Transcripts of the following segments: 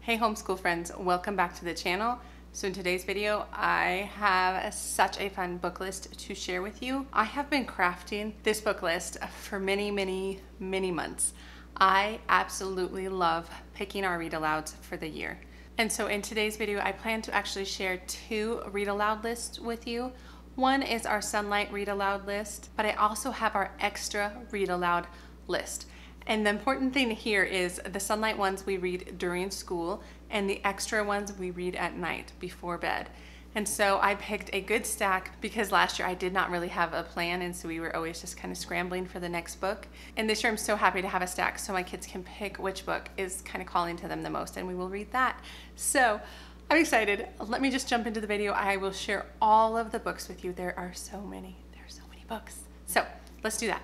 Hey homeschool friends, welcome back to the channel. So in today's video, I have such a fun book list to share with you. I have been crafting this book list for many months. I absolutely love picking our read alouds for the year. And so in today's video, I plan to actually share two read aloud lists with you. One is our Sonlight read aloud list, but I also have our extra read aloud list. And the important thing here is the Sonlight ones we read during school and the extra ones we read at night before bed. And so I picked a good stack because last year I did not really have a plan, and so we were always just kind of scrambling for the next book. And this year I'm so happy to have a stack so my kids can pick which book is kind of calling to them the most, and we will read that. So I'm excited. Let me just jump into the video. I will share all of the books with you. There are so many books. So let's do that.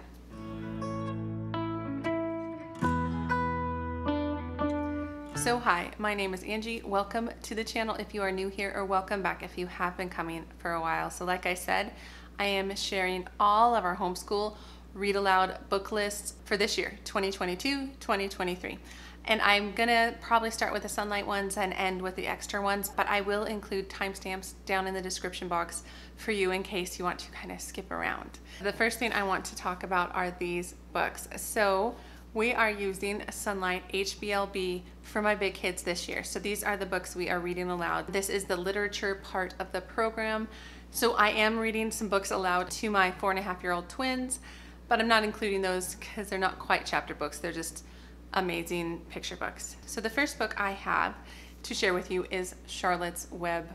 So hi, my name is Angie. Welcome to the channel if you are new here, or welcome back if you have been coming for a while. So like I said, I am sharing all of our homeschool read aloud book lists for this year, 2022-2023. And I'm gonna probably start with the Sonlight ones and end with the extra ones, but I will include timestamps down in the description box for you in case you want to kind of skip around. The first thing I want to talk about are these books. So we are using Sonlight HBL-B for my big kids this year. So these are the books we are reading aloud. This is the literature part of the program. So I am reading some books aloud to my 4.5-year-old twins, but I'm not including those because they're not quite chapter books. They're just amazing picture books. So the first book I have to share with you is Charlotte's Web.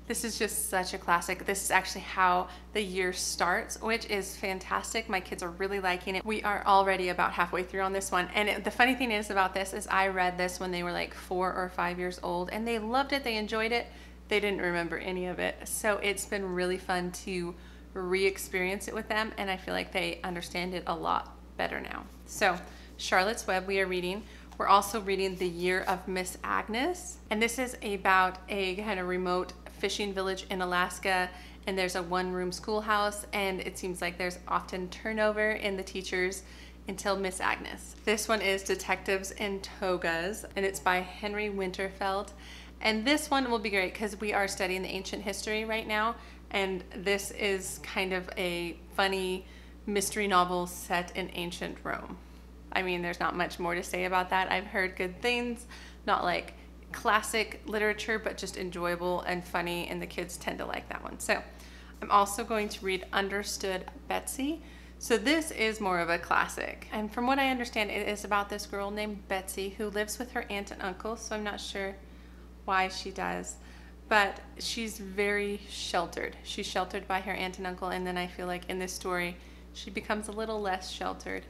This is just such a classic. This is actually how the year starts, which is fantastic. My kids are really liking it. We are already about halfway through on this one. And the funny thing is about this is I read this when they were like 4 or 5 years old, and they loved it, they enjoyed it. They didn't remember any of it. So it's been really fun to re-experience it with them, and I feel like they understand it a lot better now. So Charlotte's Web we are reading. We're also reading The Year of Miss Agnes, and this is about a kind of remote fishing village in Alaska, and there's a one-room schoolhouse, and it seems like there's often turnover in the teachers until Miss Agnes. This one is Detectives in Togas, and it's by Henry Winterfeld. And this one will be great because we are studying the ancient history right now, and this is kind of a funny mystery novel set in ancient Rome. I mean, there's not much more to say about that. I've heard good things, not like classic literature, but just enjoyable and funny, and the kids tend to like that one. So I'm also going to read Understood Betsy. So this is more of a classic, and from what I understand, it is about this girl named Betsy who lives with her aunt and uncle. So I'm not sure why she does, but she's very sheltered. She's sheltered by her aunt and uncle, and then I feel like in this story she becomes a little less sheltered.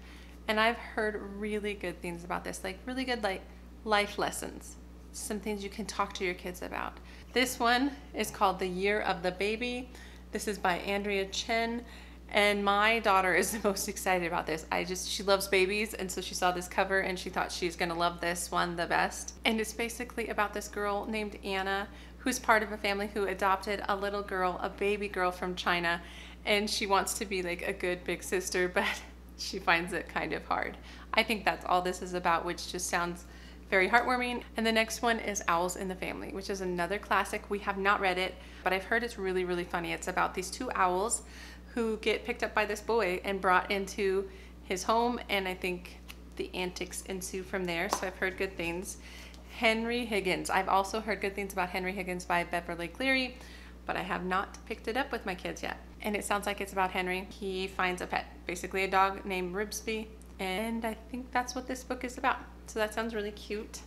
And I've heard really good things about this, like really good like life lessons, some things you can talk to your kids about. This one is called The Year of the Baby. This is by Andrea Chen, and my daughter is the most excited about this. She loves babies, and so she saw this cover and she thought she's gonna love this one the best. And it's basically about this girl named Anna who's part of a family who adopted a little girl, a baby girl from China, and she wants to be like a good big sister, but she finds it kind of hard. I think that's all this is about, which just sounds very heartwarming. And the next one is Owls in the Family, which is another classic. We have not read it, but I've heard it's really funny. It's about these two owls who get picked up by this boy and brought into his home, and I think the antics ensue from there. So I've heard good things. Henry Higgins. I've also heard good things about Henry Higgins by Beverly Cleary, but I have not picked it up with my kids yet. And it sounds like it's about Henry. He finds a pet, basically a dog named Ribsby, and I think that's what this book is about. So that sounds really cute.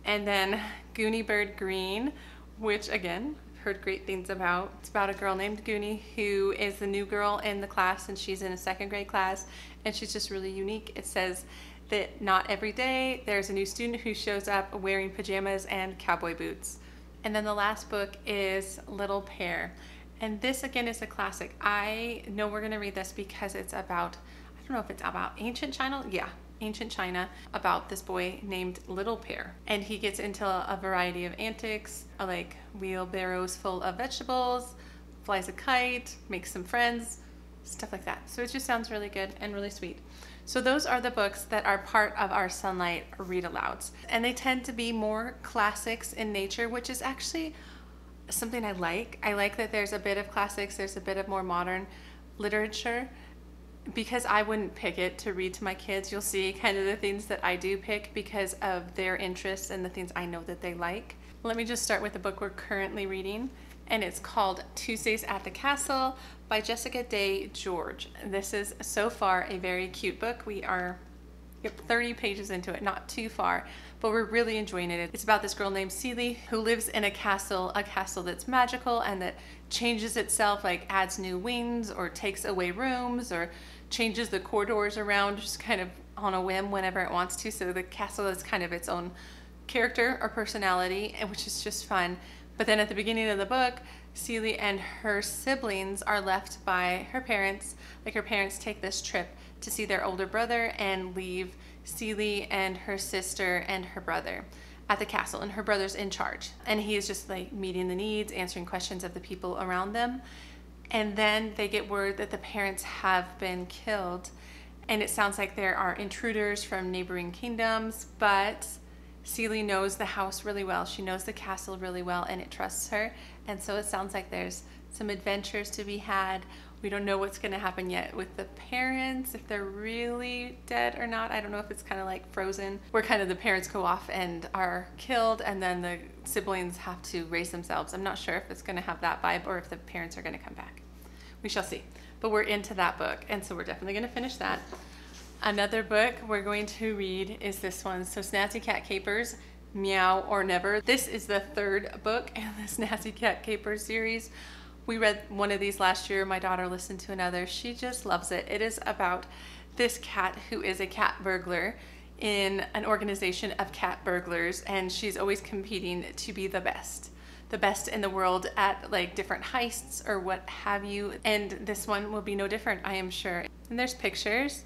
And then Goonie Bird Green, which again, I've heard great things about. It's about a girl named Goonie who is the new girl in the class, and she's in a 2nd grade class, and she's just really unique. It says that not every day there's a new student who shows up wearing pajamas and cowboy boots. And then the last book is Little Pear. And this again is a classic. I know we're gonna read this because it's about, I don't know if it's about ancient China. Yeah, ancient China, about this boy named Little Pear. And he gets into a variety of antics, like wheelbarrows full of vegetables, flies a kite, makes some friends, stuff like that. So it just sounds really good and really sweet. So those are the books that are part of our Sonlight read alouds. And they tend to be more classics in nature, which is actually something I like. I like that there's a bit of classics, there's a bit of more modern literature, because I wouldn't pick it to read to my kids. You'll see kind of the things that I do pick because of their interests and the things I know that they like. Let me just start with the book we're currently reading, and it's called Tuesdays at the Castle by Jessica Day George. This is so far a very cute book. We are 30 pages into it, not too far, but we're really enjoying it. It's about this girl named Celie who lives in a castle that's magical and that changes itself, like adds new wings or takes away rooms or changes the corridors around just kind of on a whim whenever it wants to. So the castle is kind of its own character or personality, and which is just fun. But then at the beginning of the book, Celie and her siblings are left by her parents. Like, her parents take this trip to see their older brother and leave Celie and her sister and her brother at the castle, and her brother's in charge. And he is just like meeting the needs, answering questions of the people around them. And then they get word that the parents have been killed, and it sounds like there are intruders from neighboring kingdoms, but Celie knows the house really well. She knows the castle really well, and it trusts her. And so it sounds like there's some adventures to be had. We don't know what's going to happen yet with the parents, if they're really dead or not. I don't know if it's kind of like Frozen, where kind of the parents go off and are killed, and then the siblings have to raise themselves. I'm not sure if it's going to have that vibe or if the parents are going to come back. We shall see. But we're into that book, and so we're definitely going to finish that. Another book we're going to read is this one. So Snazzy Cat Capers, Meow or Never. This is the third book in the Snazzy Cat Capers series. We read one of these last year. My daughter listened to another. She just loves it. It is about this cat who is a cat burglar in an organization of cat burglars, and she's always competing to be the best in the world at like different heists or what have you. And this one will be no different, I am sure. And there's pictures.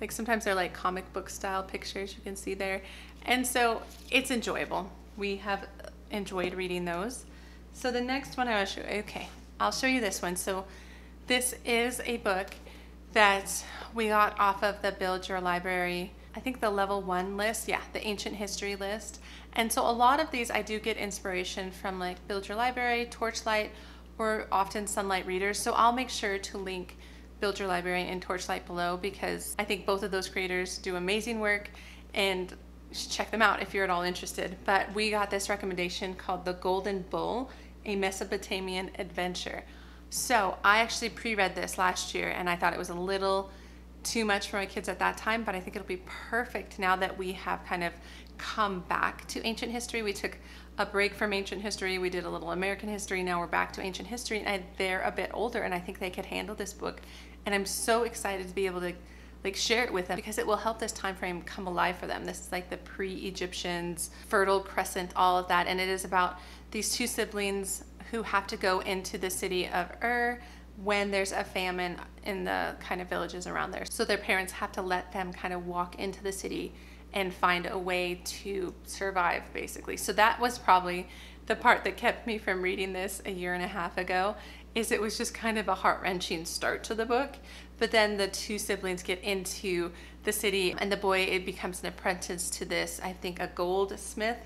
Like, sometimes they're like comic book style pictures you can see there. And so it's enjoyable. We have enjoyed reading those. So the next one I will show you, okay, I'll show you this one. So this is a book that we got off of the Build Your Library, I think the level 1 list, yeah, the ancient history list. And so a lot of these I do get inspiration from, like Build Your Library, Torchlight, or often Sonlight readers. So I'll make sure to link Build Your Library and Torchlight below, because I think both of those creators do amazing work, and you should check them out if you're at all interested. But we got this recommendation called The Golden Bull, A Mesopotamian Adventure. So I actually pre-read this last year, and I thought it was a little too much for my kids at that time, but I think it'll be perfect now that we have kind of come back to ancient history. We took a break from ancient history. We did a little American history. Now we're back to ancient history, and they're a bit older, and I think they could handle this book. And I'm so excited to be able to like share it with them, because it will help this time frame come alive for them. This is like the pre-Egyptians, Fertile Crescent, all of that. And it is about these two siblings who have to go into the city of when there's a famine in the kind of villages around there. So their parents have to let them kind of walk into the city and find a way to survive, basically. So that was probably the part that kept me from reading this a year and a half ago, is it was just kind of a heart-wrenching start to the book. But then the two siblings get into the city, and the boy, it becomes an apprentice to this, I think, a goldsmith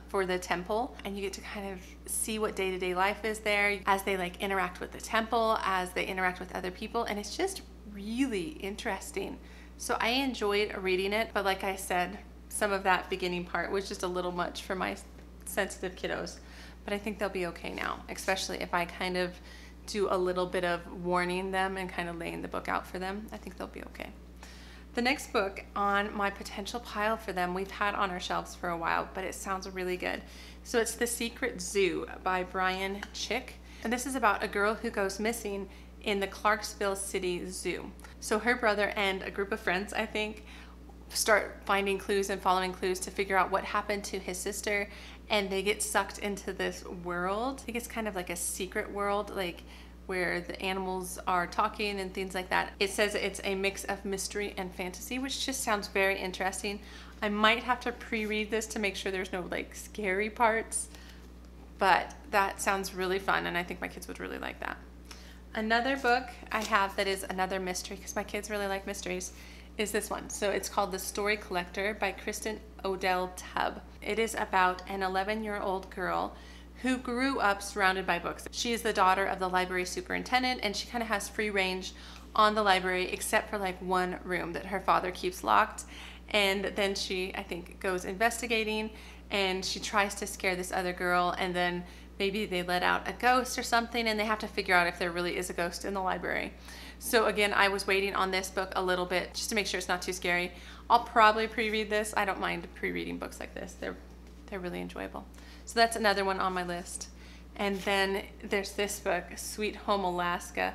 for the temple. And you get to kind of see what day-to-day life is there as they like interact with the temple, as they interact with other people, and it's just really interesting. So I enjoyed reading it, but like I said, some of that beginning part was just a little much for my sensitive kiddos. But I think they'll be okay now, especially if I kind of do a little bit of warning them and kind of laying the book out for them. I think they'll be okay. The next book on my potential pile for them, we've had on our shelves for a while, but it sounds really good. So it's The Secret Zoo by Brian Chick. And this is about a girl who goes missing in the Clarksville City Zoo. So her brother and a group of friends, I think, start finding clues and following clues to figure out what happened to his sister, and they get sucked into this world. I think it's kind of like a secret world, like where the animals are talking and things like that. It says it's a mix of mystery and fantasy, which just sounds very interesting. I might have to pre-read this to make sure there's no like scary parts, but that sounds really fun, and I think my kids would really like that. Another book I have that is another mystery, because my kids really like mysteries, is this one. So it's called The Story Collector by Kristen Odell Tubb. It is about an 11-year-old girl who grew up surrounded by books. She is the daughter of the library superintendent, and she kind of has free range on the library except for like one room that her father keeps locked. And then she, I think, goes investigating, and she tries to scare this other girl, and then maybe they let out a ghost or something, and they have to figure out if there really is a ghost in the library. So again, I was waiting on this book a little bit just to make sure it's not too scary. I'll probably pre-read this. I don't mind pre-reading books like this. They're really enjoyable. So that's another one on my list. And then there's this book, Sweet Home Alaska.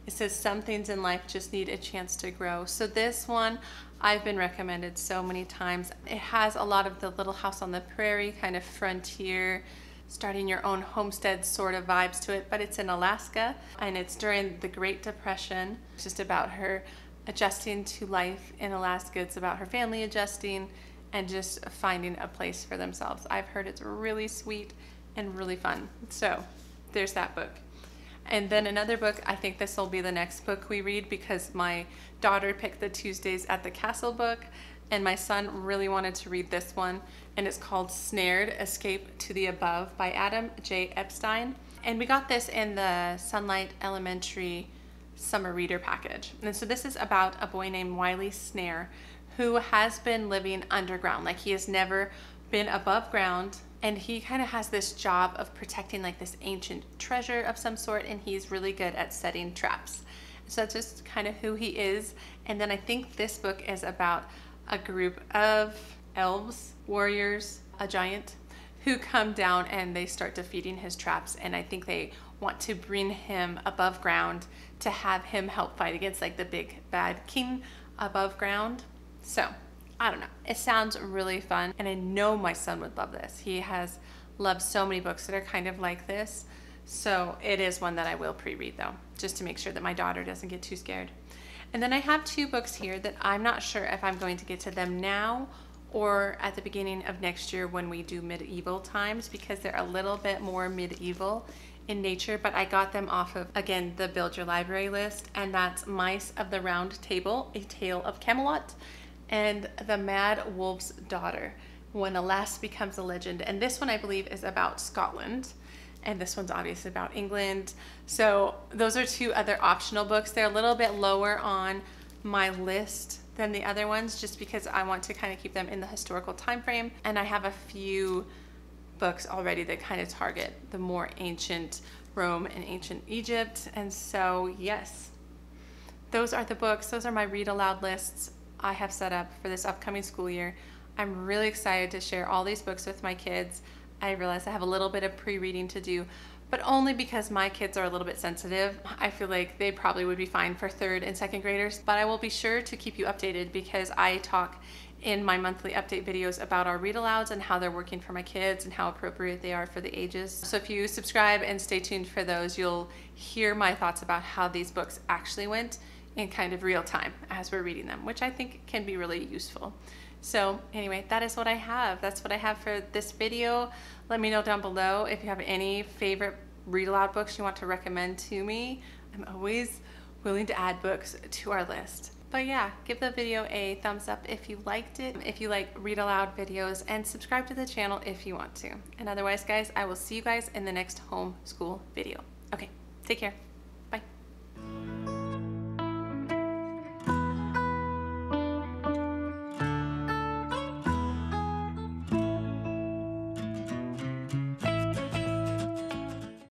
It says some things in life just need a chance to grow. So this one I've been recommended so many times. It has a lot of the Little House on the Prairie kind of frontier, starting your own homestead sort of vibes to it, but it's in Alaska, and it's during the Great Depression. It's just about her adjusting to life in Alaska. It's about her family adjusting and just finding a place for themselves. I've heard it's really sweet and really fun. So there's that book. And then another book, I think this will be the next book we read because my daughter picked the Tuesdays at the Castle book, and my son really wanted to read this one, and it's called Snared: Escape to the Above by Adam J. Epstein. And we got this in the Sonlight Elementary Summer Reader package. And so this is about a boy named Wiley Snare who has been living underground. Like, he has never been above ground, and he kind of has this job of protecting like this ancient treasure of some sort, and he's really good at setting traps. So that's just kind of who he is. And then I think this book is about a group of elves, warriors, a giant, who come down and they start defeating his traps, and I think they want to bring him above ground to have him help fight against like the big bad king above ground. So I don't know, it sounds really fun, and I know my son would love this. He has loved so many books that are kind of like this, so it is one that I will pre-read though, just to make sure that my daughter doesn't get too scared. And then I have two books here that I'm not sure if I'm going to get to them now or at the beginning of next year when we do medieval times, because they're a little bit more medieval in nature, but I got them off of, again, the Build Your Library list, and that's Mice of the Round Table, A Tale of Camelot, and The Mad Wolf's Daughter, When a Lass Becomes a Legend. And this one I believe is about Scotland, and this one's obviously about England. So those are two other optional books. They're a little bit lower on my list than the other ones, just because I want to kind of keep them in the historical time frame, and I have a few books already that kind of target the more ancient Rome and ancient Egypt. And so yes, those are the books. Those are my read aloud lists I have set up for this upcoming school year. I'm really excited to share all these books with my kids. I realize I have a little bit of pre-reading to do, but only because my kids are a little bit sensitive. I feel like they probably would be fine for 3rd and 2nd graders, but I will be sure to keep you updated because I talk in my monthly update videos about our read alouds and how they're working for my kids and how appropriate they are for the ages. So if you subscribe and stay tuned for those, you'll hear my thoughts about how these books actually went in kind of real time as we're reading them, which I think can be really useful. So anyway, that is what I have. That's what I have for this video. Let me know down below if you have any favorite read aloud books you want to recommend to me. I'm always willing to add books to our list. But yeah, give the video a thumbs up if you liked it, if you like read aloud videos, and subscribe to the channel if you want to. And otherwise, guys, I will see you guys in the next homeschool video. Okay, take care.